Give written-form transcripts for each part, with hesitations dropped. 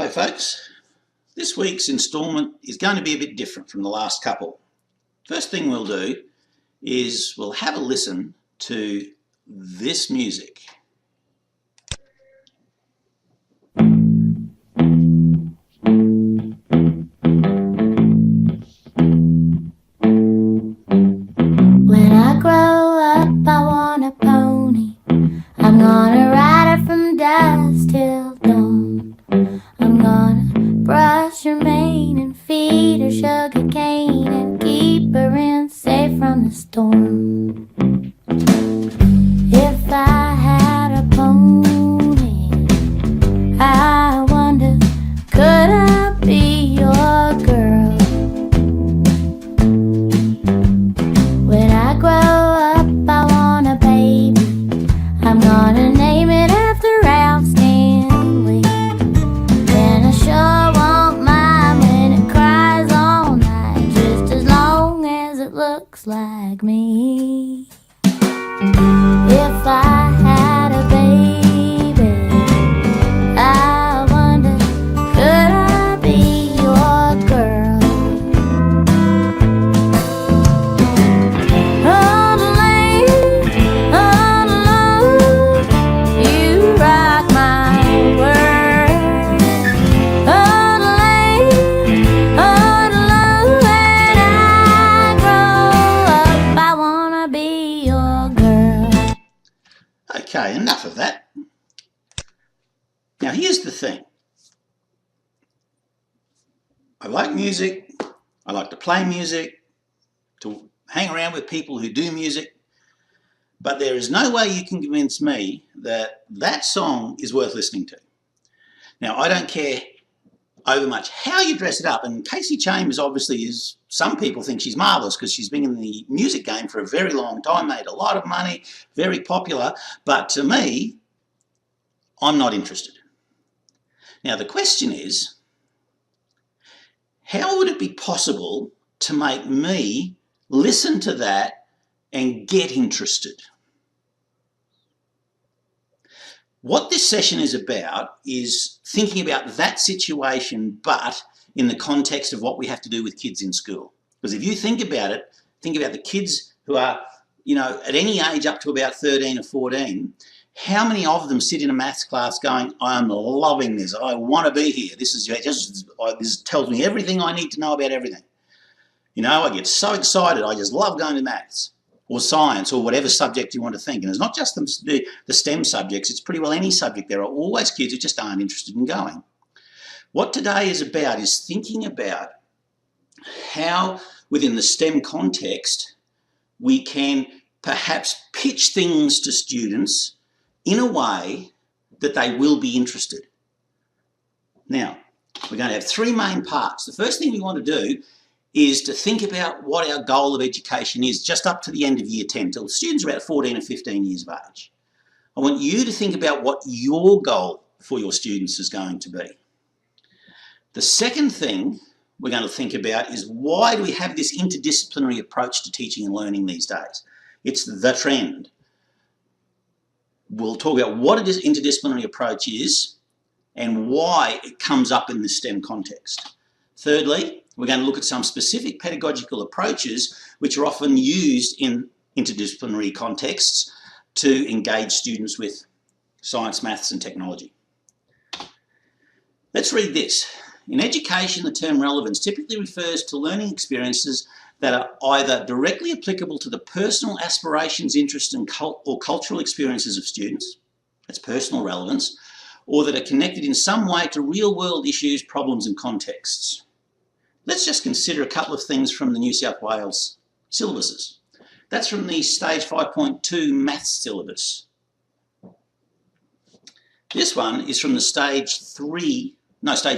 Hello folks, this week's instalment is going to be a bit different from the last couple. First thing we'll do is we'll have a listen to this music. When I grow up, I want a pony. I'm gonna ride her from dusk till dawn. I'm gonna brush her mane and feed her sugar cane and keep her in safe from the storm. If I had a pony, I wonder, could I be your girl? When I grow up, I want a baby. I'm gonna name it after Ralph Stanley. And I sure won't mind when it cries all night, just as long as it looks like me. If I had a baby, I wonder, could I be your girl? On the lane, on alone, you rock my world. On the lane, on alone, when I grow up, I wanna be your girl. Okay, enough of that. Now here's the thing. I like music, I like to play music, to hang around with people who do music, but there is no way you can convince me that that song is worth listening to. Now I don't care over much how you dress it up, and Casey Chambers obviously is, some people think she's marvellous because she's been in the music game for a very long time, made a lot of money, very popular, but to me, I'm not interested. Now the question is, how would it be possible to make me listen to that and get interested? What this session is about is thinking about that situation, but in the context of what we have to do with kids in school. Because if you think about it, think about the kids who are, at any age up to about 13 or 14, how many of them sit in a maths class going, I'm loving this, I want to be here, this tells me everything I need to know about everything. I get so excited, I just love going to maths or science or whatever subject you want to think. And it's not just the STEM subjects, it's pretty well any subject. There are always kids who just aren't interested in going. What today is about is thinking about how within the STEM context we can perhaps pitch things to students in a way that they will be interested. Now, we're going to have three main parts. The first thing we want to do is to think about what our goal of education is just up to the end of year 10, till students are about 14 or 15 years of age. I want you to think about what your goal for your students is going to be. The second thing we're going to think about is, why do we have this interdisciplinary approach to teaching and learning these days? It's the trend. We'll talk about what this interdisciplinary approach is and why it comes up in the STEM context. Thirdly, we're going to look at some specific pedagogical approaches which are often used in interdisciplinary contexts to engage students with science, maths and technology. Let's read this. In education, the term relevance typically refers to learning experiences that are either directly applicable to the personal aspirations, interests and or cultural experiences of students, that's personal relevance, or that are connected in some way to real-world issues, problems and contexts. Let's just consider a couple of things from the New South Wales syllabuses. That's from the Stage 5.2 Maths syllabus. This one is from the Stage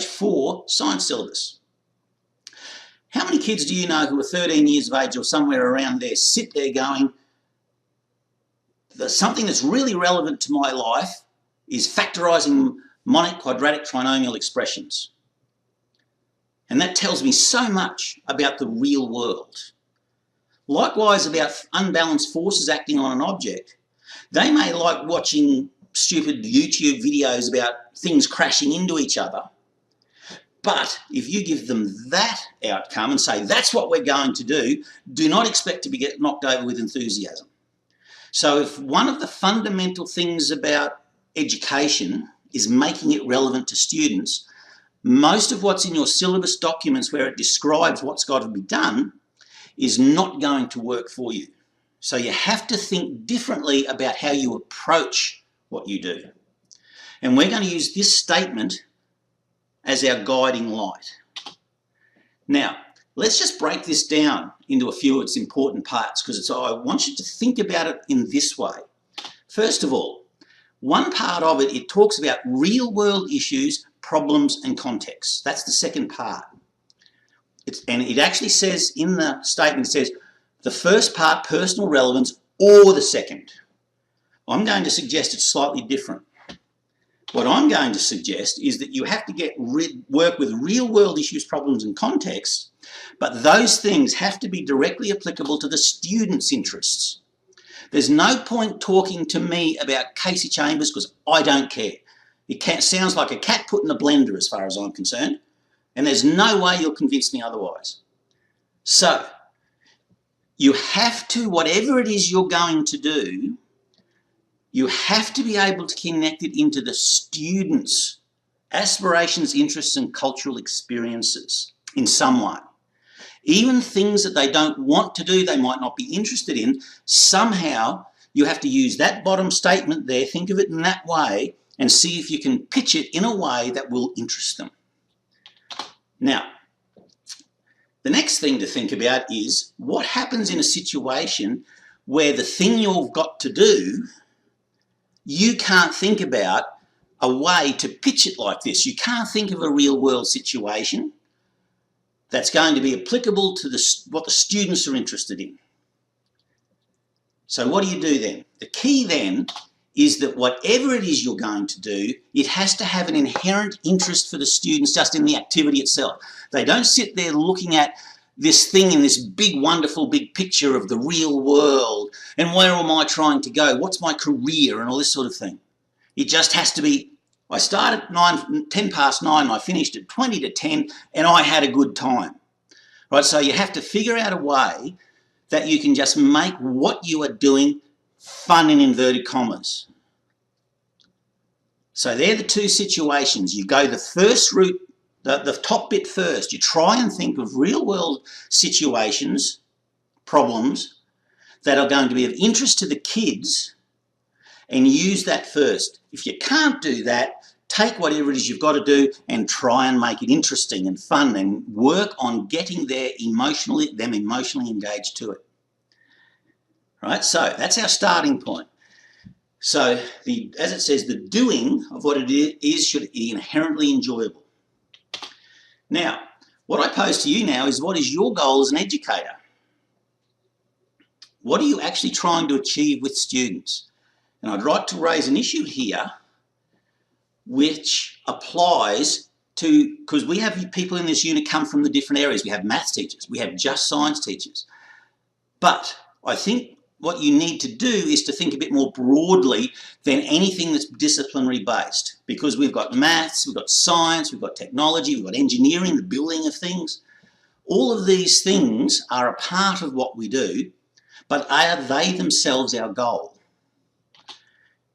4 Science syllabus. How many kids do you know who are 13 years of age or somewhere around there sit there going, something that's really relevant to my life is factorising monic, quadratic, trinomial expressions? And that tells me so much about the real world. Likewise, about unbalanced forces acting on an object. They may like watching stupid YouTube videos about things crashing into each other, But if you give them that outcome and say, that's what we're going to do not expect to get knocked over with enthusiasm. So if one of the fundamental things about education is making it relevant to students, most of what's in your syllabus documents where it describes what's got to be done is not going to work for you. So you have to think differently about how you approach what you do. And we're going to use this statement as our guiding light. Now, let's just break this down into a few of its important parts, because I want you to think about it in this way. First of all, one part of it, it talks about real-world issues, problems and contexts. That's the second part. And it actually says in the statement, it says the first part, personal relevance, or the second. I'm going to suggest it's slightly different. What I'm going to suggest is that you have to work with real-world issues, problems and contexts, but those things have to be directly applicable to the student's interests. There's no point talking to me about Casey Chambers because I don't care. It sounds like a cat put in a blender as far as I'm concerned, and there's no way you'll convince me otherwise. So, you have to, whatever it is you're going to do, you have to be able to connect it into the students' aspirations, interests and cultural experiences in some way. Even things that they don't want to do, they might not be interested in, somehow you have to use that bottom statement there, think of it in that way, and see if you can pitch it in a way that will interest them. Now, the next thing to think about is what happens in a situation where the thing you've got to do, you can't think about a way to pitch it like this. You can't think of a real world situation that's going to be applicable to what the students are interested in. So what do you do then? The key then is that whatever it is you're going to do, it has to have an inherent interest for the students just in the activity itself. They don't sit there looking at this thing in this big, wonderful, big picture of the real world and where am I trying to go? What's my career and all this sort of thing. It just has to be, I started at 10 past 9, I finished at 20 to 10 and I had a good time. Right, so you have to figure out a way that you can just make what you are doing fun in inverted commas. So they're the two situations. You go the first route, the top bit first. You try and think of real world situations, problems that are going to be of interest to the kids and use that first. If you can't do that, take whatever it is you've got to do and try and make it interesting and fun and work on getting them emotionally engaged to it. Right, so that's our starting point. So, as it says, the doing of what it is should be inherently enjoyable. Now, what I pose to you now is what is your goal as an educator? What are you actually trying to achieve with students? And I'd like to raise an issue here which applies to, because we have people in this unit come from the different areas. We have maths teachers, we have just science teachers. But I think what you need to do is to think a bit more broadly than anything that's disciplinary based, because we've got maths, we've got science, we've got technology, we've got engineering, the building of things. All of these things are a part of what we do, but are they themselves our goal?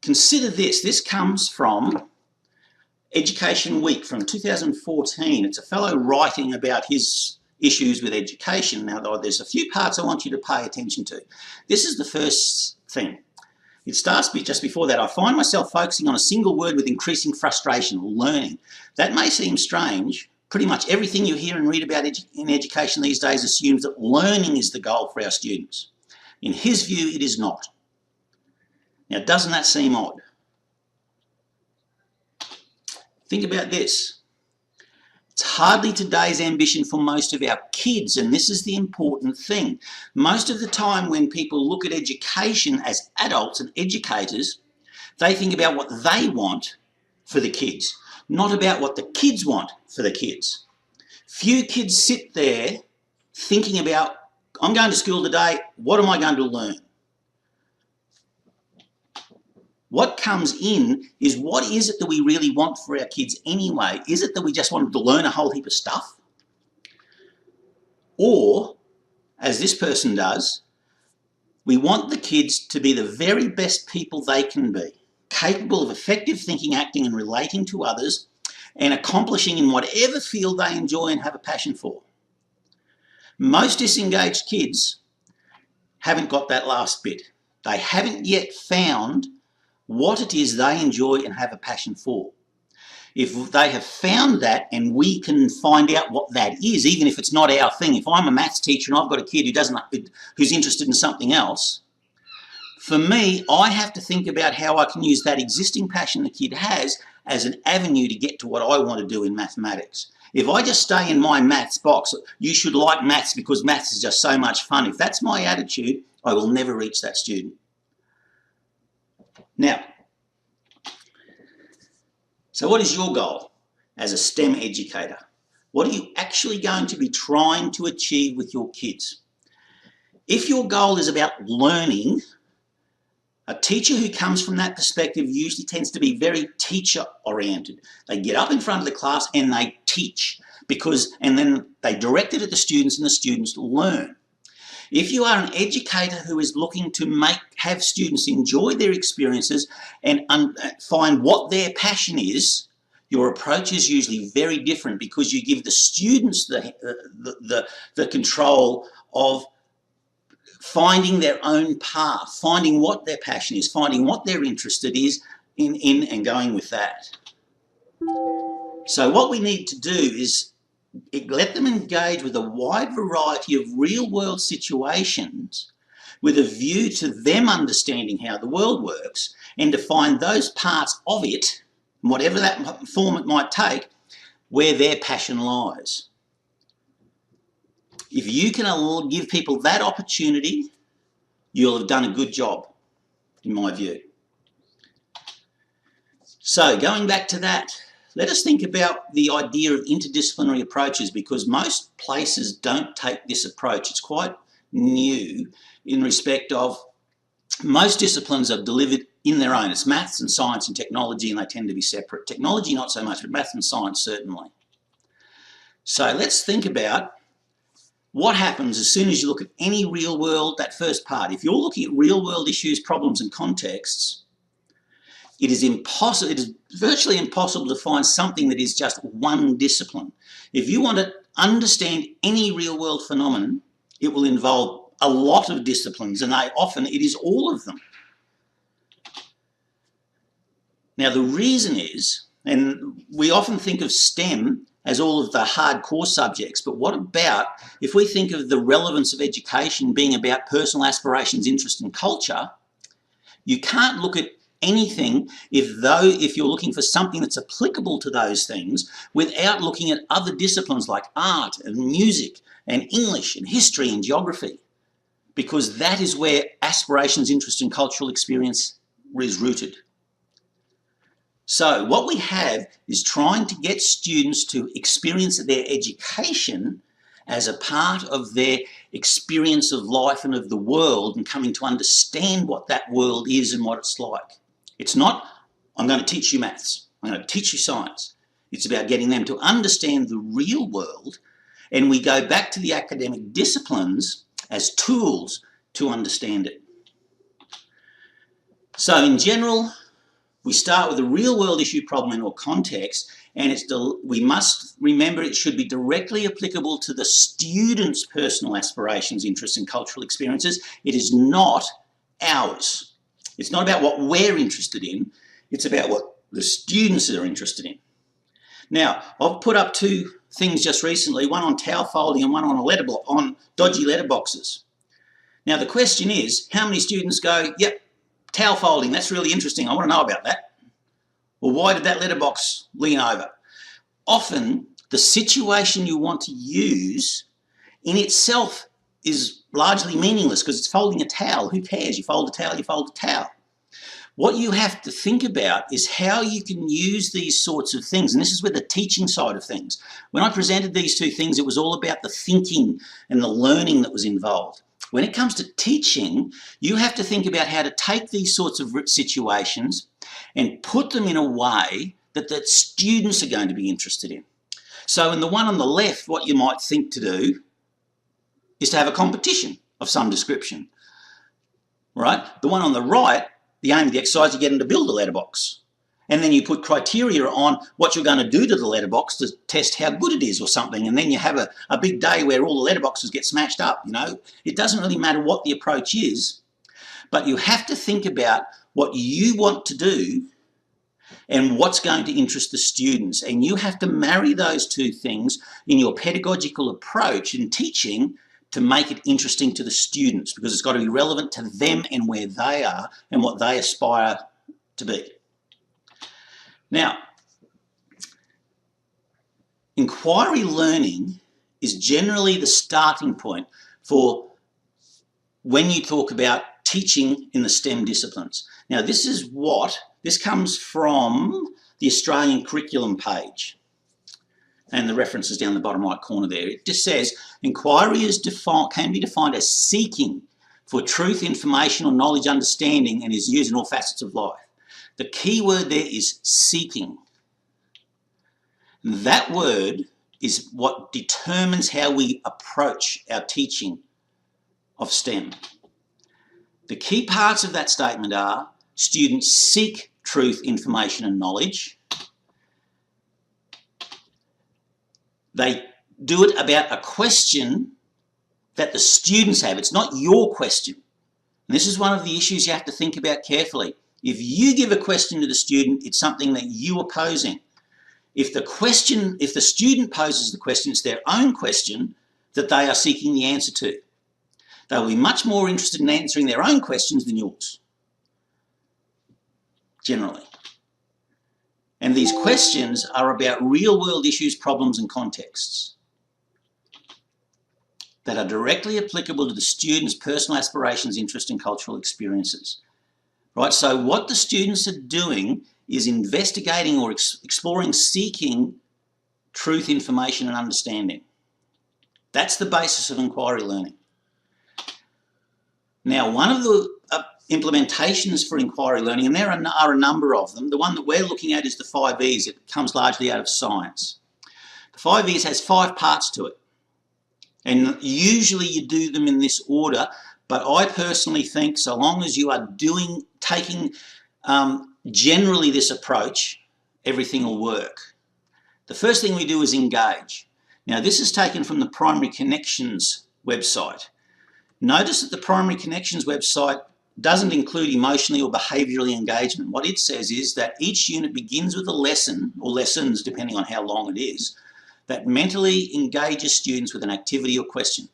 Consider this. This comes from Education Week from 2014. It's a fellow writing about his issues with education. Now, there's a few parts I want you to pay attention to. This is the first thing. It starts just before that. I find myself focusing on a single word with increasing frustration, learning. That may seem strange. Pretty much everything you hear and read about in education these days assumes that learning is the goal for our students. In his view, it is not. Now, doesn't that seem odd? Think about this. It's hardly today's ambition for most of our kids, and this is the important thing. Most of the time when people look at education as adults and educators, they think about what they want for the kids, not about what the kids want for the kids. Few kids sit there thinking about, I'm going to school today, what am I going to learn? What comes in is, what is it that we really want for our kids anyway? Is it that we just want them to learn a whole heap of stuff? Or, as this person does, we want the kids to be the very best people they can be, capable of effective thinking, acting and relating to others, and accomplishing in whatever field they enjoy and have a passion for. Most disengaged kids haven't got that last bit. They haven't yet found what it is they enjoy and have a passion for. If they have found that, and we can find out what that is, even if it's not our thing. If I'm a maths teacher and I've got a kid who's interested in something else, for me, I have to think about how I can use that existing passion the kid has as an avenue to get to what I want to do in mathematics. If I just stay in my maths box, you should like maths because maths is just so much fun. If that's my attitude, I will never reach that student. Now, so what is your goal as a STEM educator? What are you actually going to be trying to achieve with your kids? If your goal is about learning, a teacher who comes from that perspective usually tends to be very teacher-oriented. They get up in front of the class and they teach, and then they direct it at the students and the students learn. If you are an educator who is looking to have students enjoy their experiences and find what their passion is, your approach is usually very different, because you give the students the control of finding their own path, finding what their passion is, finding what they're interested in and going with that. So what we need to do is let them engage with a wide variety of real-world situations with a view to them understanding how the world works, and to find those parts of it, whatever that form it might take, where their passion lies. If you can give people that opportunity, you'll have done a good job, in my view. So going back to that, let us think about the idea of interdisciplinary approaches, because most places don't take this approach. It's quite new in respect of most disciplines are delivered in their own. It's maths and science and technology, and they tend to be separate. Technology not so much, but maths and science certainly. So let's think about what happens as soon as you look at any real world, that first part. If you're looking at real world issues, problems and contexts, it is virtually impossible to find something that is just one discipline. If you want to understand any real world phenomenon, it will involve a lot of disciplines, and it is all of them. Now the reason is, and we often think of STEM as all of the hardcore subjects, but what about if we think of the relevance of education being about personal aspirations, interest and culture? You can't look at anything if you're looking for something that's applicable to those things without looking at other disciplines like art and music and English and history and geography, because that is where aspirations, interest and cultural experience is rooted. So what we have is trying to get students to experience their education as a part of their experience of life and of the world, and coming to understand what that world is and what it's like. It's not, I'm going to teach you maths, I'm going to teach you science. It's about getting them to understand the real world, and we go back to the academic disciplines as tools to understand it. So in general, we start with a real world issue, problem or context, and we must remember it should be directly applicable to the student's personal aspirations, interests and cultural experiences. It is not ours. It's not about what we're interested in, it's about what the students are interested in. Now, I've put up two things just recently, one on towel folding and one on dodgy letterboxes. Now the question is, how many students go, yep, towel folding, that's really interesting, I want to know about that. Well, why did that letterbox lean over? Often, the situation you want to use in itself is largely meaningless, because it's folding a towel. Who cares? You fold a towel, you fold a towel. What you have to think about is how you can use these sorts of things, and this is where the teaching side of things. When I presented these two things, it was all about the thinking and the learning that was involved. When it comes to teaching, you have to think about how to take these sorts of situations and put them in a way that the students are going to be interested in. So in the one on the left, what you might think to do is to have a competition of some description, right? The one on the right, the aim of the exercise, you get them to build a letterbox. And then you put criteria on what you're going to do to the letterbox to test how good it is or something. And then you have a big day where all the letterboxes get smashed up, you know. It doesn't really matter what the approach is, but you have to think about what you want to do and what's going to interest the students. And you have to marry those two things in your pedagogical approach in teaching to make it interesting to the students, because it's got to be relevant to them and where they are and what they aspire to be. Now, inquiry learning is generally the starting point for when you talk about teaching in the STEM disciplines. Now, this comes from the Australian curriculum page, and the reference is down the bottom right corner there. It just says, inquiry can be defined as seeking for truth, information or knowledge, understanding, and is used in all facets of life. The key word there is seeking. That word is what determines how we approach our teaching of STEM. The key parts of that statement are: students seek truth, information and knowledge. They do it about a question that the students have. It's not your question. And this is one of the issues you have to think about carefully. If you give a question to the student, it's something that you are posing. If the student poses the question, it's their own question that they are seeking the answer to. They will be much more interested in answering their own questions than yours, generally. And these questions are about real-world issues, problems and contexts that are directly applicable to the student's personal aspirations, interests and cultural experiences. Right, so what the students are doing is investigating or exploring, seeking truth, information and understanding. That's the basis of inquiry learning. Now, one of the implementations for inquiry learning, and there are a number of them, the one that we're looking at is the 5 E's. It comes largely out of science. The 5 E's has 5 parts to it, and usually you do them in this order. But I personally think so long as you are taking generally this approach, everything will work. The first thing we do is engage. Now, this is taken from the Primary Connections website. Notice that the Primary Connections website doesn't include emotionally or behaviourally engagement. What it says is that each unit begins with a lesson, or lessons depending on how long it is, that mentally engages students with an activity or question.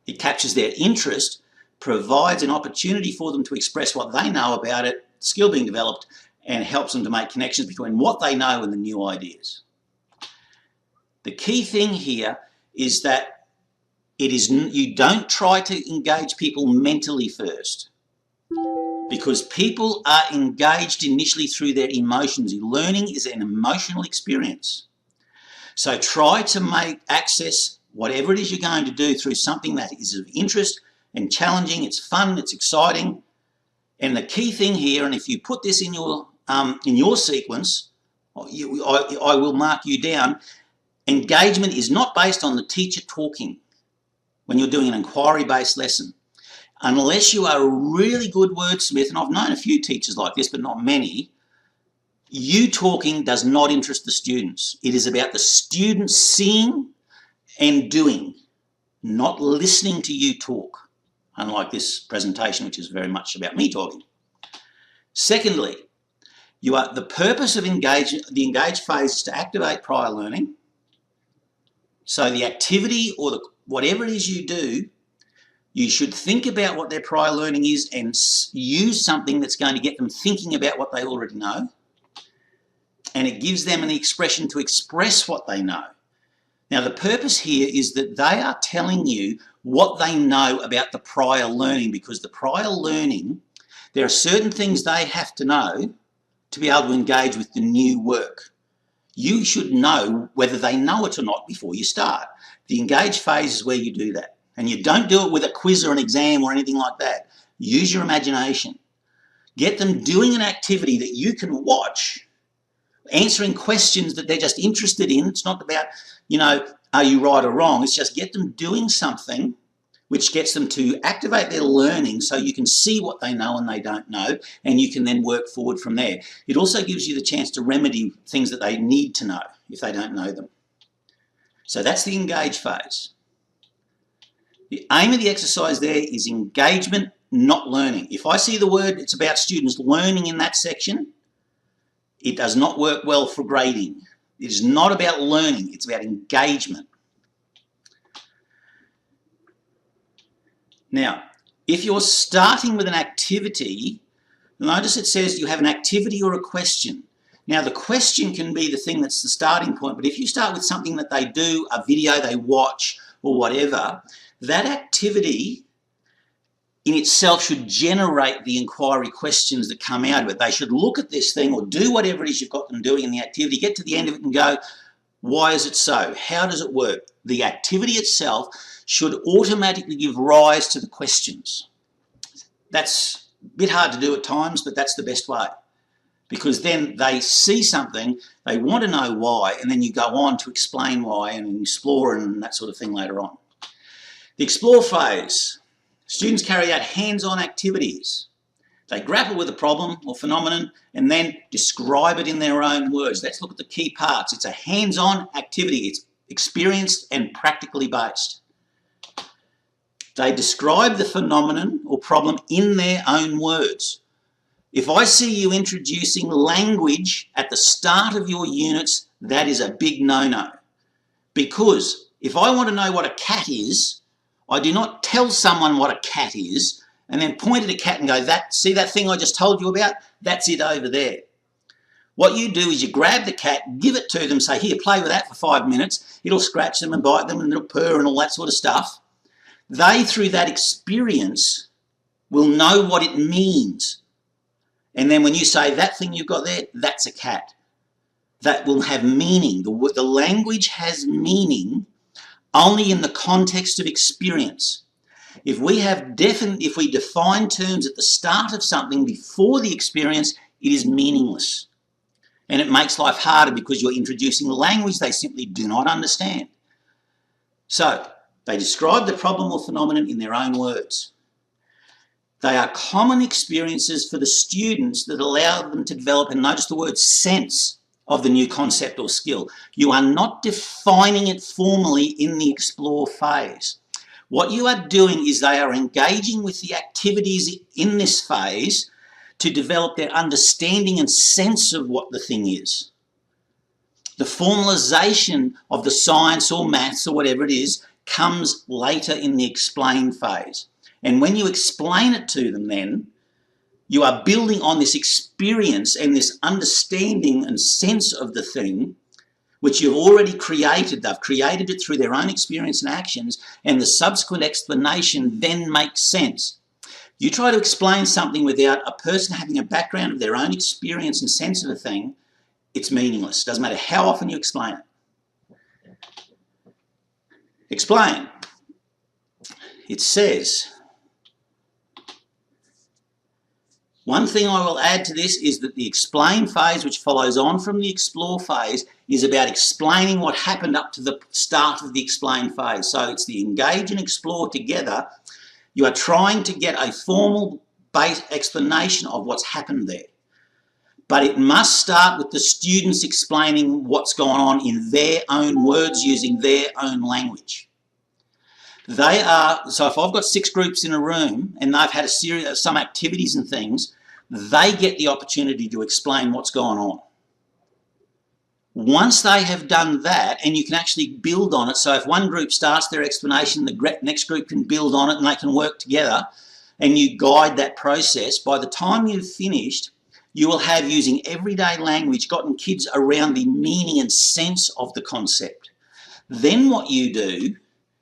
It captures their interest, provides an opportunity for them to express what they know about it, skill being developed, and helps them to make connections between what they know and the new ideas. The key thing here is that you don't try to engage people mentally first, because people are engaged initially through their emotions. Learning is an emotional experience. So try to access whatever it is you're going to do through something that is of interest and challenging. It's fun, it's exciting. And the key thing here, and if you put this in your sequence, I will mark you down, engagement is not based on the teacher talking when you're doing an inquiry-based lesson. Unless you are a really good wordsmith, and I've known a few teachers like this, but not many, you talking does not interest the students. It is about the students seeing and doing, not listening to you talk, unlike this presentation, which is very much about me talking. Secondly, the purpose of the engage phase is to activate prior learning. So the activity or whatever it is you do, you should think about what their prior learning is and use something that's going to get them thinking about what they already know. And it gives them an expression to express what they know. Now, the purpose here is that they are telling you what they know about the prior learning, because the prior learning, there are certain things they have to know to be able to engage with the new work. You should know whether they know it or not before you start. The engage phase is where you do that. And you don't do it with a quiz or an exam or anything like that. Use your imagination. Get them doing an activity that you can watch, answering questions that they're just interested in. It's not about, are you right or wrong? It's just get them doing something which gets them to activate their learning so you can see what they know and they don't know, and you can then work forward from there. It also gives you the chance to remedy things that they need to know if they don't know them. So that's the engage phase. The aim of the exercise there is engagement, not learning. If I see the word it's about students learning in that section, it does not work well for grading. It is not about learning, it's about engagement. Now, if you're starting with an activity, notice it says you have an activity or a question. Now, the question can be the thing that's the starting point, but if you start with something that they do, a video they watch or whatever, that activity in itself should generate the inquiry questions that come out of it. They should look at this thing or do whatever it is you've got them doing in the activity, get to the end of it and go, why is it so? How does it work? The activity itself should automatically give rise to the questions. That's a bit hard to do at times, but that's the best way. Because then they see something, they want to know why, and then you go on to explain why and explore and that sort of thing later on. The explore phase. Students carry out hands-on activities. They grapple with a problem or phenomenon and then describe it in their own words. Let's look at the key parts. It's a hands-on activity. It's experienced and practically based. They describe the phenomenon or problem in their own words. If I see you introducing language at the start of your units, that is a big no-no. Because if I want to know what a cat is, I do not tell someone what a cat is and then point at a cat and go, see that thing I just told you about? That's it over there. What you do is you grab the cat, give it to them, say, here, play with that for 5 minutes. It'll scratch them and bite them and it'll purr and all that sort of stuff. They, through that experience, will know what it means. And then when you say that thing you've got there, that's a cat. That will have meaning. The language has meaning only in the context of experience. If we define terms at the start of something before the experience, it is meaningless. And it makes life harder because you're introducing language they simply do not understand. So, they describe the problem or phenomenon in their own words. They are common experiences for the students that allow them to develop, and notice the word sense of the new concept or skill. You are not defining it formally in the explore phase. What you are doing is they are engaging with the activities in this phase to develop their understanding and sense of what the thing is. The formalisation of the science or maths or whatever it is comes later in the explain phase. And when you explain it to them then, you are building on this experience and this understanding and sense of the thing which you've already created. They've created it through their own experience and actions, and the subsequent explanation then makes sense. You try to explain something without a person having a background of their own experience and sense of a thing, it's meaningless. Doesn't matter how often you explain it. Explain. It says, one thing I will add to this is that the explain phase, which follows on from the explore phase, is about explaining what happened up to the start of the explain phase. So it's the engage and explore together. You are trying to get a formal base explanation of what's happened there. But it must start with the students explaining what's going on in their own words using their own language. So if I've got 6 groups in a room and they've had a series of some activities and things, they get the opportunity to explain what's going on. Once they have done that, and you can actually build on it, so if one group starts their explanation, the next group can build on it and they can work together, and you guide that process, by the time you've finished, you will have, using everyday language, gotten kids around the meaning and sense of the concept. Then what you do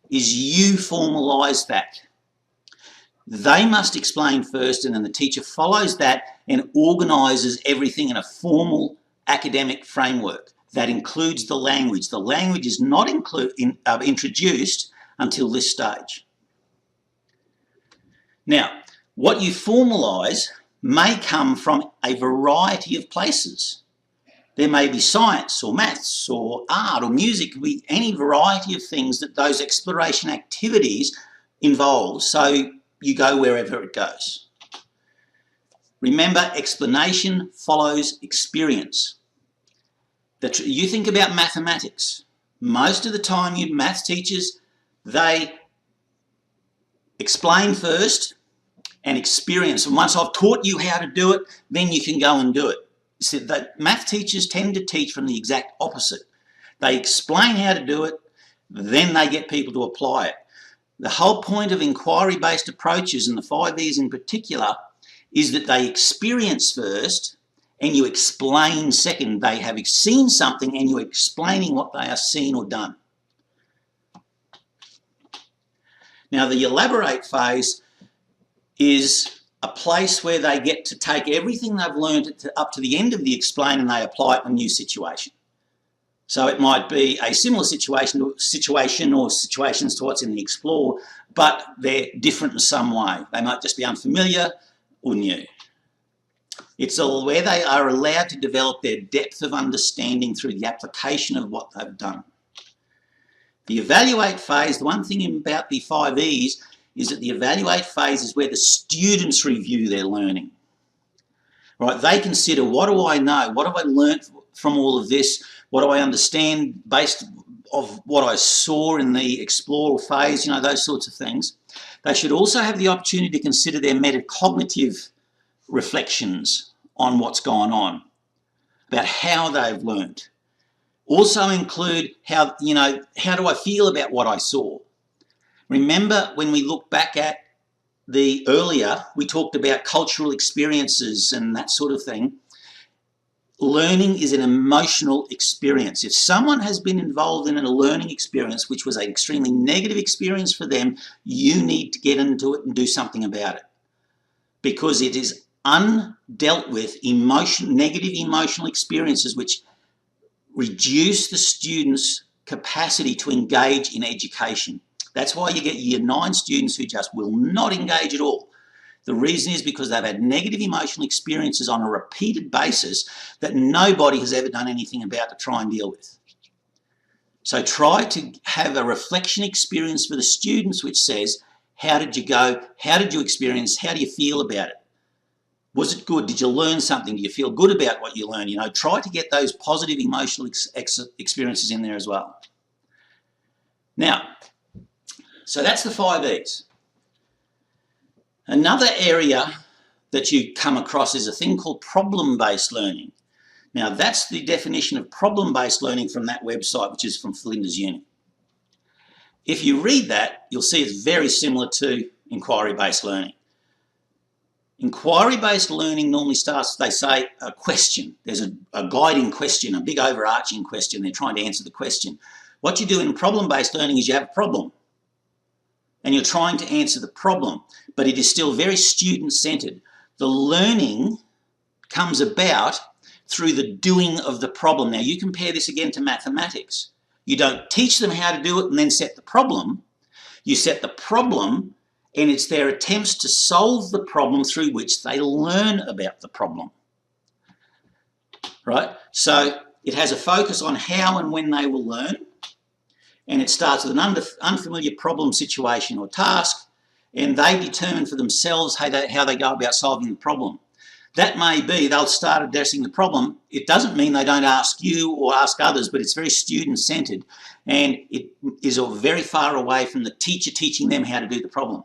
is you formalise that. They must explain first, and then the teacher follows that and organises everything in a formal academic framework that includes the language. The language is not introduced until this stage. Now, what you formalise may come from a variety of places. There may be science or maths or art or music, it could be any variety of things that those exploration activities involve, so you go wherever it goes. Remember, explanation follows experience. You think about mathematics. Most of the time, you maths teachers, they explain first and experience. And once I've taught you how to do it, then you can go and do it. So that math teachers tend to teach from the exact opposite. They explain how to do it, then they get people to apply it. The whole point of inquiry-based approaches, and the 5Es in particular, is that they experience first and you explain second. They have seen something and you're explaining what they have seen or done. Now, the elaborate phase is a place where they get to take everything they've learned up to the end of the explain and they apply it in a new situation. So it might be a similar situation or situations to what's in the explore, but they're different in some way. They might just be unfamiliar or new. It's all where they are allowed to develop their depth of understanding through the application of what they've done. The evaluate phase, the one thing about the 5Es is that the evaluate phase is where the students review their learning. Right? They consider, what do I know? What have I learnt from all of this? What do I understand based of what I saw in the explore phase, you know, those sorts of things. They should also have the opportunity to consider their metacognitive reflections on what's gone on, about how they've learnt. Also include how, you know, how do I feel about what I saw? Remember when we look back at the earlier, we talked about cultural experiences and that sort of thing. Learning is an emotional experience. If someone has been involved in a learning experience which was an extremely negative experience for them, you need to get into it and do something about it, because it is undealt with negative emotional experiences which reduce the student's capacity to engage in education. That's why you get Year 9 students who just will not engage at all. The reason is because they've had negative emotional experiences on a repeated basis that nobody has ever done anything about to try and deal with. So try to have a reflection experience for the students which says, how did you go? How did you experience? How do you feel about it? Was it good? Did you learn something? Do you feel good about what you learned? You know, try to get those positive emotional experiences in there as well. Now, so that's the 5Es. Another area that you come across is a thing called problem-based learning. Now, that's the definition of problem-based learning from that website, which is from Flinders Uni. If you read that, you'll see it's very similar to inquiry-based learning. Inquiry-based learning normally starts, they say, a question. There's a guiding question, a big overarching question. They're trying to answer the question. What you do in problem-based learning is you have a problem and you're trying to answer the problem, but it is still very student-centered. The learning comes about through the doing of the problem. Now, you compare this again to mathematics. You don't teach them how to do it and then set the problem. You set the problem, and it's their attempts to solve the problem through which they learn about the problem. Right? So it has a focus on how and when they will learn, and it starts with an unfamiliar problem, situation or task, and they determine for themselves how they go about solving the problem. That may be they'll start addressing the problem. It doesn't mean they don't ask you or ask others, but it's very student-centered, and it is very far away from the teacher teaching them how to do the problem.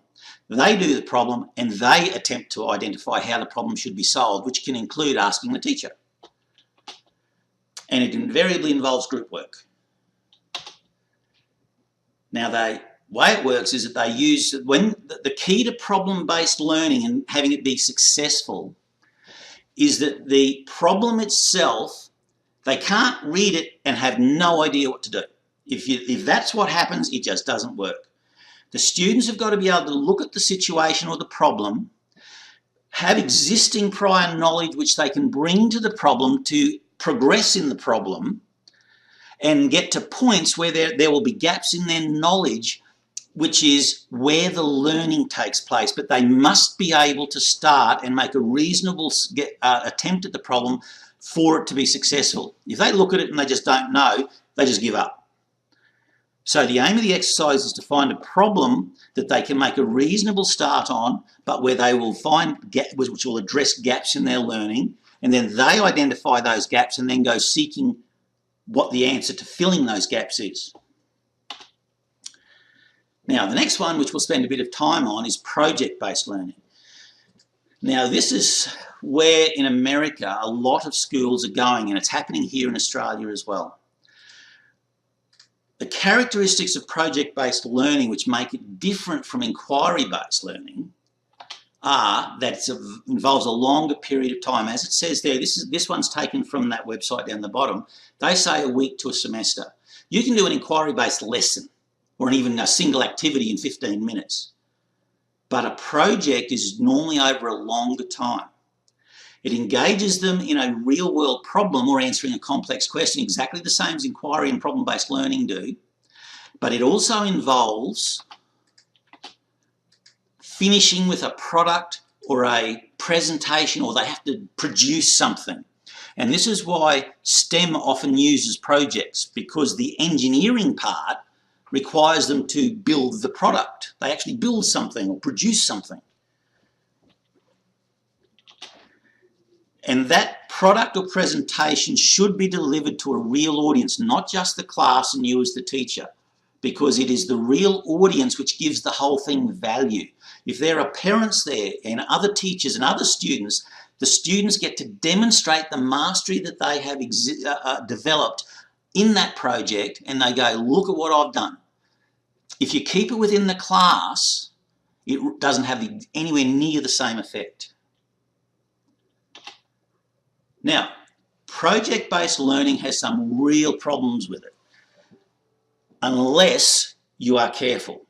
They do the problem and they attempt to identify how the problem should be solved, which can include asking the teacher. And it invariably involves group work. Now, the way it works is that they use, the key to problem-based learning and having it be successful is that the problem itself, they can't read it and have no idea what to do. If that's what happens, it just doesn't work. The students have got to be able to look at the situation or the problem, have existing prior knowledge which they can bring to the problem to progress in the problem, and get to points where there will be gaps in their knowledge which is where the learning takes place, but they must be able to start and make a reasonable attempt at the problem for it to be successful. If they look at it and they just don't know, they just give up. So the aim of the exercise is to find a problem that they can make a reasonable start on, but where they will find which will address gaps in their learning, and then they identify those gaps and then go seeking what the answer to filling those gaps is. Now, the next one, which we'll spend a bit of time on, is project-based learning. Now, this is where in America a lot of schools are going, and it's happening here in Australia as well. The characteristics of project-based learning which make it different from inquiry-based learning are that it involves a longer period of time. As it says there, this one's taken from that website down the bottom. They say a week to a semester. You can do an inquiry-based lesson or even a single activity in 15 minutes. But a project is normally over a longer time. It engages them in a real-world problem or answering a complex question, exactly the same as inquiry and problem-based learning do. But it also involves finishing with a product or a presentation, or they have to produce something. And this is why STEM often uses projects, because the engineering part requires them to build the product. They actually build something or produce something. And that product or presentation should be delivered to a real audience, not just the class and you as the teacher, because it is the real audience which gives the whole thing value. If there are parents there and other teachers and other students, the students get to demonstrate the mastery that they have developed in that project, and they go, look at what I've done. If you keep it within the class, it doesn't have anywhere near the same effect. Now, project-based learning has some real problems with it, unless you are careful.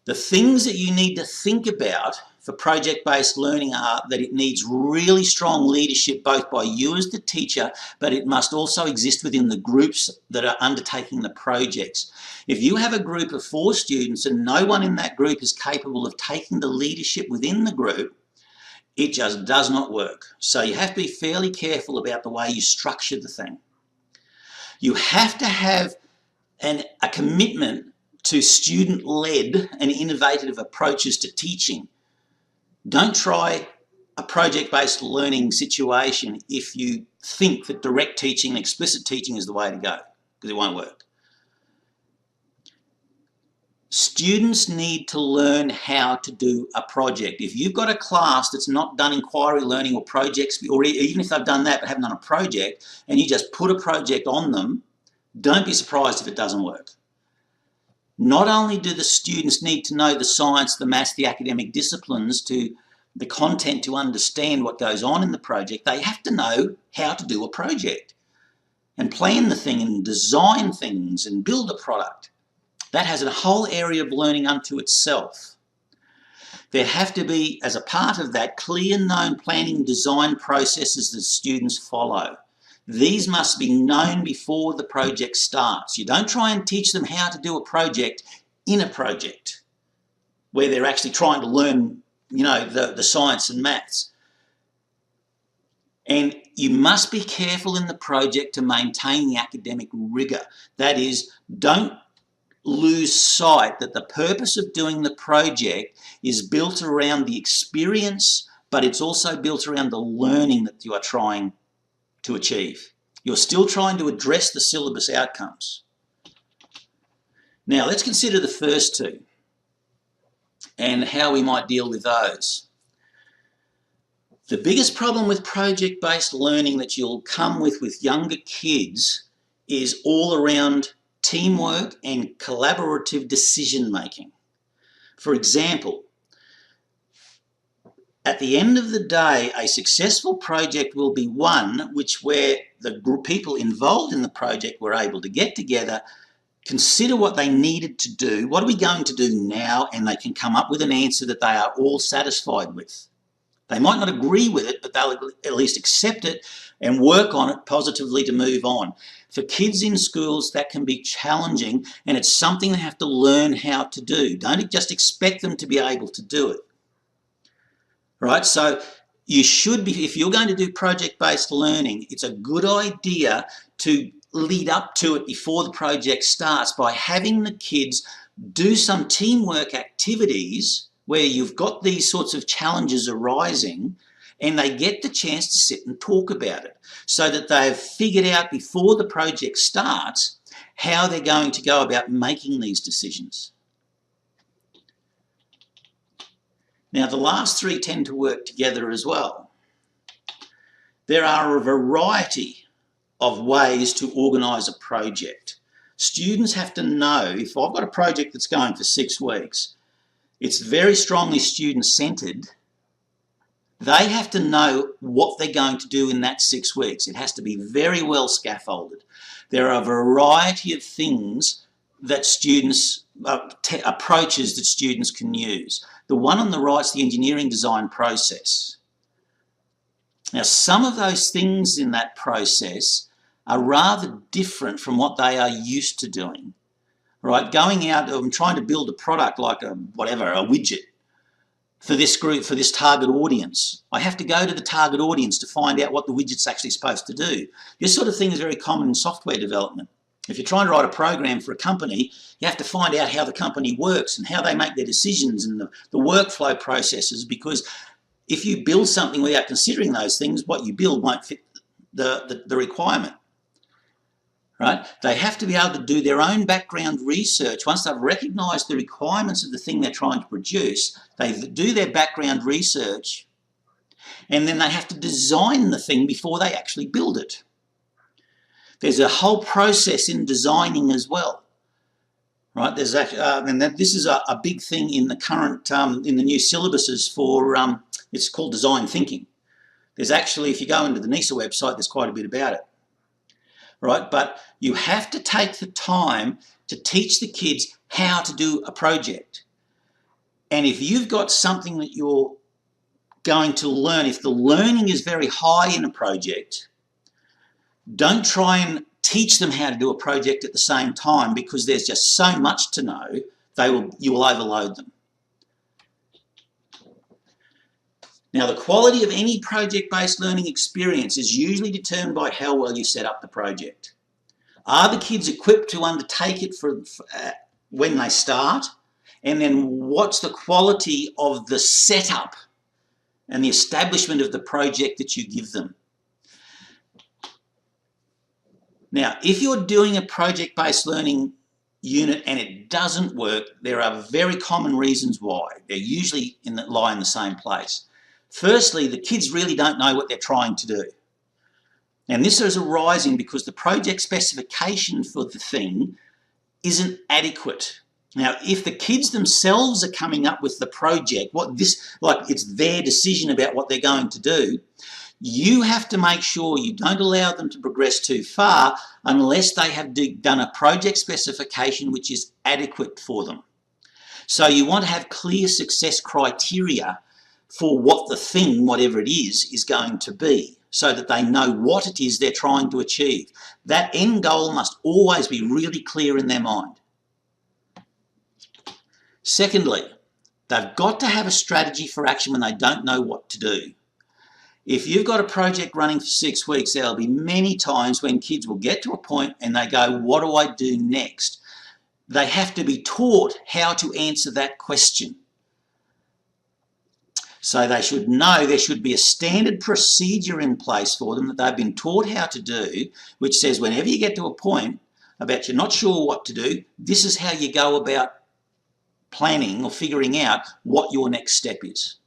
The things that you need to think about for project-based learning are that it needs really strong leadership both by you as the teacher, but it must also exist within the groups that are undertaking the projects. If you have a group of 4 students and no one in that group is capable of taking the leadership within the group, it just does not work. So you have to be fairly careful about the way you structure the thing. You have to have a commitment to student-led and innovative approaches to teaching. Don't try a project-based learning situation if you think that direct teaching and explicit teaching is the way to go, because it won't work. Students need to learn how to do a project. If you've got a class that's not done inquiry learning or projects, or even if they've done that but haven't done a project, and you just put a project on them, don't be surprised if it doesn't work. Not only do the students need to know the science, the maths, the academic disciplines, to the content to understand what goes on in the project, they have to know how to do a project and plan the thing and design things and build a product. That has a whole area of learning unto itself. There have to be, as a part of that, clear known planning design processes that students follow. These must be known before the project starts. You don't try and teach them how to do a project in a project where they're actually trying to learn, the science and maths. And you must be careful in the project to maintain the academic rigour. That is, don't lose sight that the purpose of doing the project is built around the experience, but it's also built around the learning that you are trying to achieve. You're still trying to address the syllabus outcomes. Now, let's consider the first two and how we might deal with those. The biggest problem with project-based learning that you'll come with younger kids is all around teamwork and collaborative decision-making. For example, at the end of the day, a successful project will be one where the people involved in the project were able to get together, consider what they needed to do, what are we going to do now, and they can come up with an answer that they are all satisfied with. They might not agree with it, but they'll at least accept it and work on it positively to move on. For kids in schools, that can be challenging, and it's something they have to learn how to do. Don't just expect them to be able to do it. Right? So you should be, if you're going to do project-based learning, it's a good idea to lead up to it before the project starts by having the kids do some teamwork activities where you've got these sorts of challenges arising, and they get the chance to sit and talk about it so that they've figured out before the project starts how they're going to go about making these decisions. Now, the last three tend to work together as well. There are a variety of ways to organise a project. Students have to know, if I've got a project that's going for 6 weeks, it's very strongly student-centred. They have to know what they're going to do in that 6 weeks. It has to be very well scaffolded. There are a variety of things that students, approaches that students can use. The one on the right is the engineering design process. Now, some of those things in that process are rather different from what they are used to doing. Right? Going out and trying to build a product like a widget for this group, for this target audience. I have to go to the target audience to find out what the widget's actually supposed to do. This sort of thing is very common in software development. If you're trying to write a program for a company, you have to find out how the company works and how they make their decisions and the workflow processes, because if you build something without considering those things, what you build won't fit the requirement. Right? They have to be able to do their own background research. Once they've recognised the requirements of the thing they're trying to produce, they do their background research, and then they have to design the thing before they actually build it. There's a whole process in designing as well. Right? There's and this is a big thing in the current, in the new syllabuses for, it's called design thinking. There's actually, if you go into the NISA website, there's quite a bit about it. Right? But you have to take the time to teach the kids how to do a project. And if you've got something that you're going to learn, if the learning is very high in a project, don't try and teach them how to do a project at the same time, because there's just so much to know, you will overload them. Now, the quality of any project-based learning experience is usually determined by how well you set up the project. Are the kids equipped to undertake it when they start? And then what's the quality of the setup and the establishment of the project that you give them? Now, if you're doing a project-based learning unit and it doesn't work, there are very common reasons why. They usually lie in the same place. Firstly, the kids really don't know what they're trying to do. And this is arising because the project specification for the thing isn't adequate. Now, if the kids themselves are coming up with the project, it's their decision about what they're going to do, you have to make sure you don't allow them to progress too far unless they have done a project specification which is adequate for them. So you want to have clear success criteria for what the thing, whatever it is going to be, so that they know what it is they're trying to achieve. That end goal must always be really clear in their mind. Secondly, they've got to have a strategy for action when they don't know what to do. If you've got a project running for 6 weeks, there'll be many times when kids will get to a point and they go, what do I do next? They have to be taught how to answer that question. So they should know there should be a standard procedure in place for them that they've been taught how to do, which says whenever you get to a point about you're not sure what to do, this is how you go about planning or figuring out what your next step is.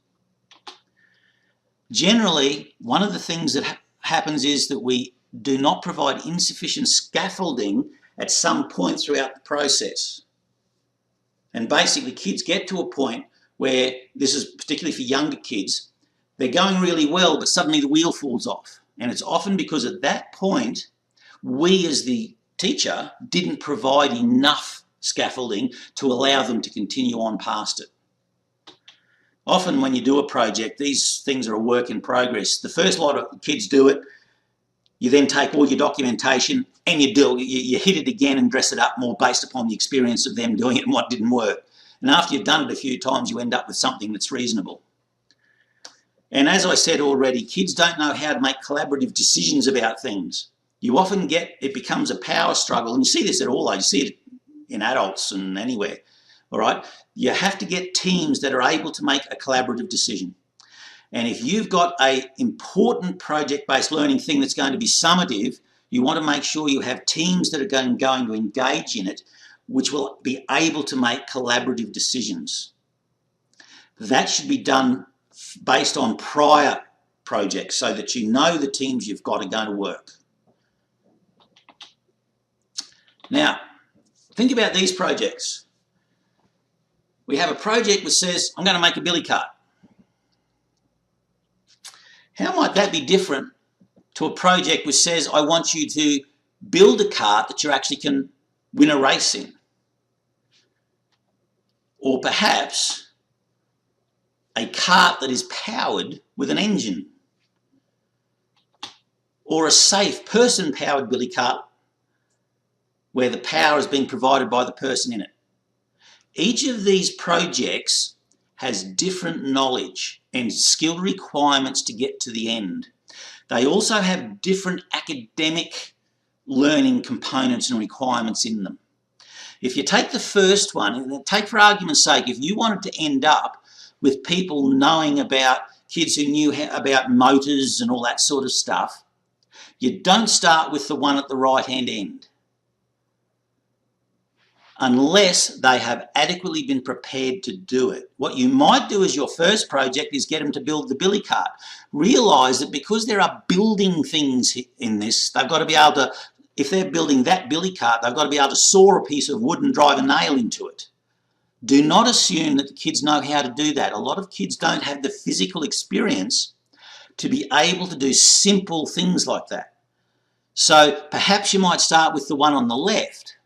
Generally, one of the things that happens is that we do not provide insufficient scaffolding at some point throughout the process. And basically, kids get to a point where, this is particularly for younger kids, they're going really well, but suddenly the wheel falls off. And it's often because at that point, we as the teacher didn't provide enough scaffolding to allow them to continue on past it. Often when you do a project, these things are a work in progress. The first lot of kids do it, You then take all your documentation and you hit it again and dress it up more based upon the experience of them doing it and what didn't work. And after you've done it a few times, you end up with something that's reasonable. And as I said already, kids don't know how to make collaborative decisions about things. You often it becomes a power struggle, and you see this at all ages. You see it in adults and anywhere, all right? You have to get teams that are able to make a collaborative decision. And if you've got an important project-based learning thing that's going to be summative, you want to make sure you have teams that are going to engage in it, which will be able to make collaborative decisions. That should be done based on prior projects so that you know the teams you've got are going to work. Now, think about these projects. We have a project which says, I'm going to make a billy cart. How might that be different to a project which says, I want you to build a cart that you actually can win a race in? Or perhaps a cart that is powered with an engine? Or a safe person-powered billy cart where the power is being provided by the person in it. Each of these projects has different knowledge and skill requirements to get to the end. They also have different academic learning components and requirements in them. If you take the first one, and take for argument's sake, if you wanted to end up with people knowing about kids who knew about motors and all that sort of stuff, you don't start with the one at the right-hand end, unless they have adequately been prepared to do it. What you might do as your first project is get them to build the billy cart. Realise that because there are building things in this, they've got to be able to, if they're building that billy cart, they've got to be able to saw a piece of wood and drive a nail into it. Do not assume that the kids know how to do that. A lot of kids don't have the physical experience to be able to do simple things like that. So perhaps you might start with the one on the left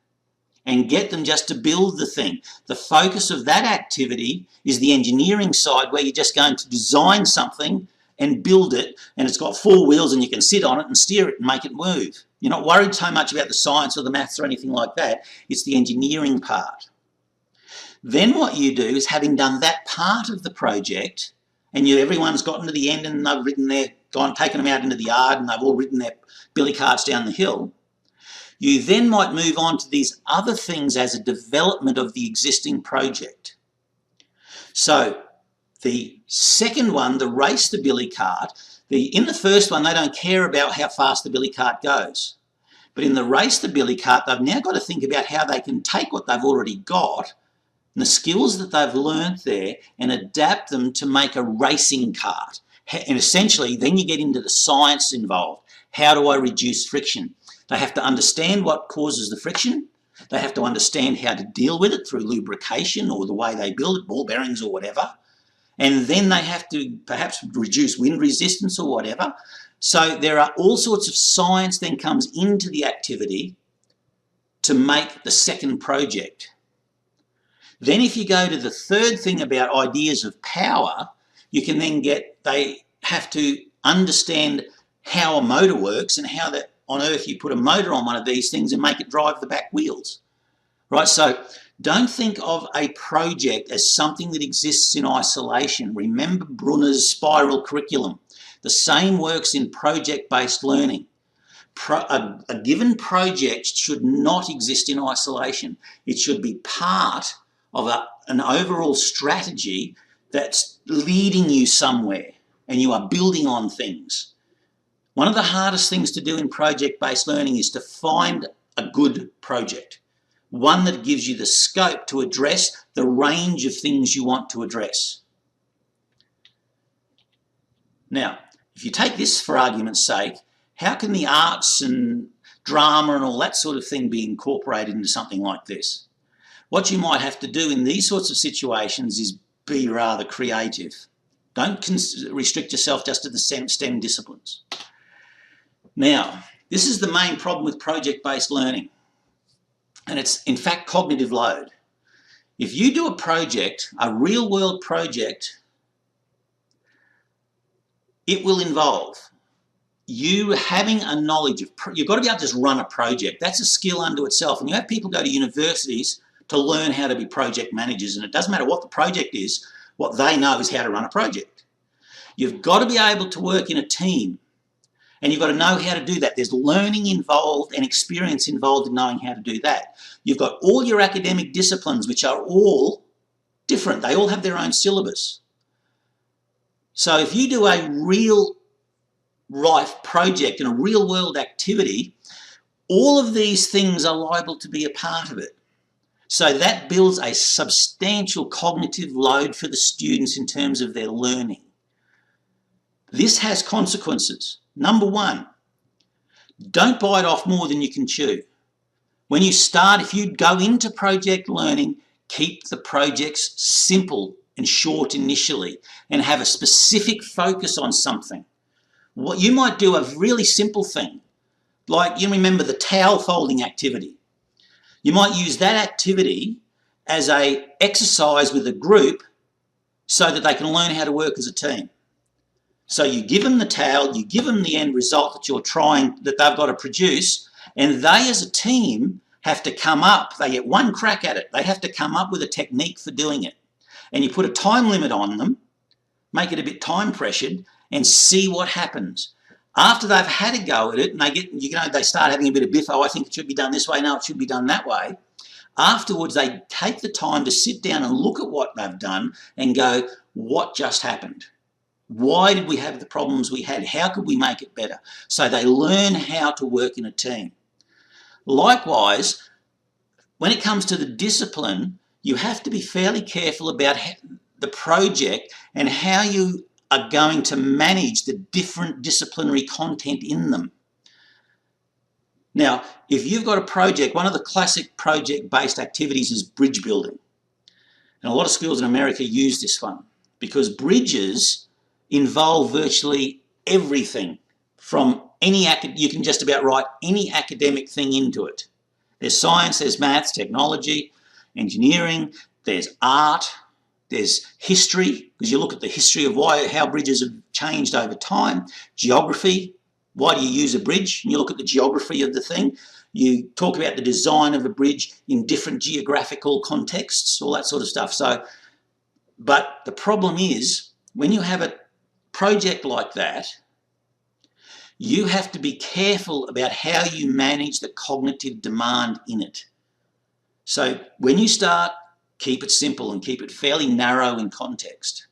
and get them just to build the thing. The focus of that activity is the engineering side, where you're just going to design something and build it, and it's got 4 wheels and you can sit on it and steer it and make it move. You're not worried so much about the science or the maths or anything like that. It's the engineering part. Then what you do is, having done that part of the project, and everyone's gotten to the end and they've ridden taken them out into the yard and they've all ridden their billy carts down the hill, you then might move on to these other things as a development of the existing project. So the second one, the race the billy cart, in the first one they don't care about how fast the billy cart goes. But in the race the billy cart, they've now got to think about how they can take what they've already got and the skills that they've learned there and adapt them to make a racing cart. And essentially then you get into the science involved. How do I reduce friction? They have to understand what causes the friction. They have to understand how to deal with it through lubrication or the way they build it, ball bearings or whatever. And then they have to perhaps reduce wind resistance or whatever. So there are all sorts of science then comes into the activity to make the second project. Then if you go to the third thing about ideas of power, you can then they have to understand how a motor works and how that on earth you put a motor on one of these things and make it drive the back wheels, right? So don't think of a project as something that exists in isolation. Remember Brunner's spiral curriculum. The same works in project-based learning. A given project should not exist in isolation. It should be part of an overall strategy that's leading you somewhere and you are building on things. One of the hardest things to do in project-based learning is to find a good project, one that gives you the scope to address the range of things you want to address. Now, if you take this for argument's sake, how can the arts and drama and all that sort of thing be incorporated into something like this? What you might have to do in these sorts of situations is be rather creative. Don't restrict yourself just to the STEM disciplines. Now, this is the main problem with project-based learning, and it's in fact cognitive load. If you do a project, a real-world project, it will involve you having a knowledge of, you've got to be able to just run a project. That's a skill unto itself. And you have people go to universities to learn how to be project managers, and it doesn't matter what the project is, what they know is how to run a project. You've got to be able to work in a team, and you've got to know how to do that. There's learning involved and experience involved in knowing how to do that. You've got all your academic disciplines, which are all different. They all have their own syllabus. So if you do a real life project and a real world activity, all of these things are liable to be a part of it. So that builds a substantial cognitive load for the students in terms of their learning. This has consequences. Number one, don't bite off more than you can chew. When you start, if you go into project learning, keep the projects simple and short initially and have a specific focus on something. What you might do a really simple thing, like you remember the towel folding activity. You might use that activity as an exercise with a group so that they can learn how to work as a team. So you give them the towel, you give them the end result that they've got to produce, and they as a team have to come up, they get one crack at it, they have to come up with a technique for doing it. And you put a time limit on them, make it a bit time pressured, and see what happens. After they've had a go at it and they start having a bit of biff, oh, I think it should be done this way, no, it should be done that way. Afterwards, they take the time to sit down and look at what they've done and go, what just happened? Why did we have the problems we had? How could we make it better? So they learn how to work in a team. Likewise, when it comes to the discipline, you have to be fairly careful about the project and how you are going to manage the different disciplinary content in them. Now, if you've got a project, one of the classic project-based activities is bridge building. And a lot of schools in America use this one because bridges involve virtually everything from you can just about write any academic thing into it. There's science, there's maths, technology, engineering, there's art, there's history, because you look at the history of how bridges have changed over time, geography, why do you use a bridge? And you look at the geography of the thing. You talk about the design of a bridge in different geographical contexts, all that sort of stuff. But the problem is, when you have a project like that, you have to be careful about how you manage the cognitive demand in it. So when you start, keep it simple and keep it fairly narrow in context.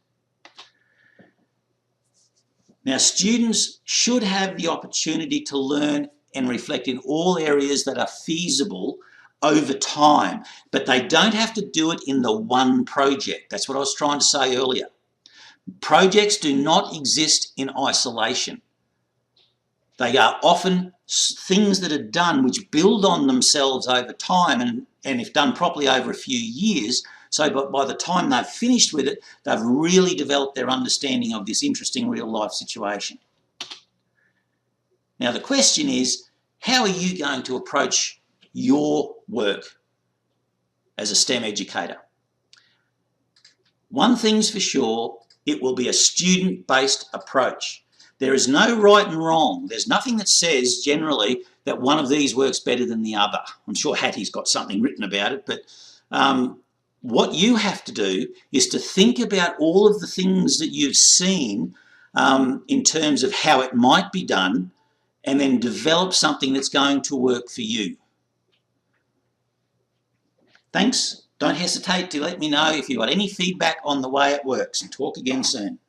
Now, students should have the opportunity to learn and reflect in all areas that are feasible over time, but they don't have to do it in the one project. That's what I was trying to say earlier. Projects do not exist in isolation. They are often things that are done which build on themselves over time and if done properly over a few years, so by the time they've finished with it, they've really developed their understanding of this interesting real life situation. Now the question is, how are you going to approach your work as a STEM educator? One thing's for sure, it will be a student-based approach. There is no right and wrong. There's nothing that says generally that one of these works better than the other. I'm sure Hattie's got something written about it, but what you have to do is to think about all of the things that you've seen in terms of how it might be done and then develop something that's going to work for you. Thanks. Don't hesitate to let me know if you've got any feedback on the way it works, and talk again soon.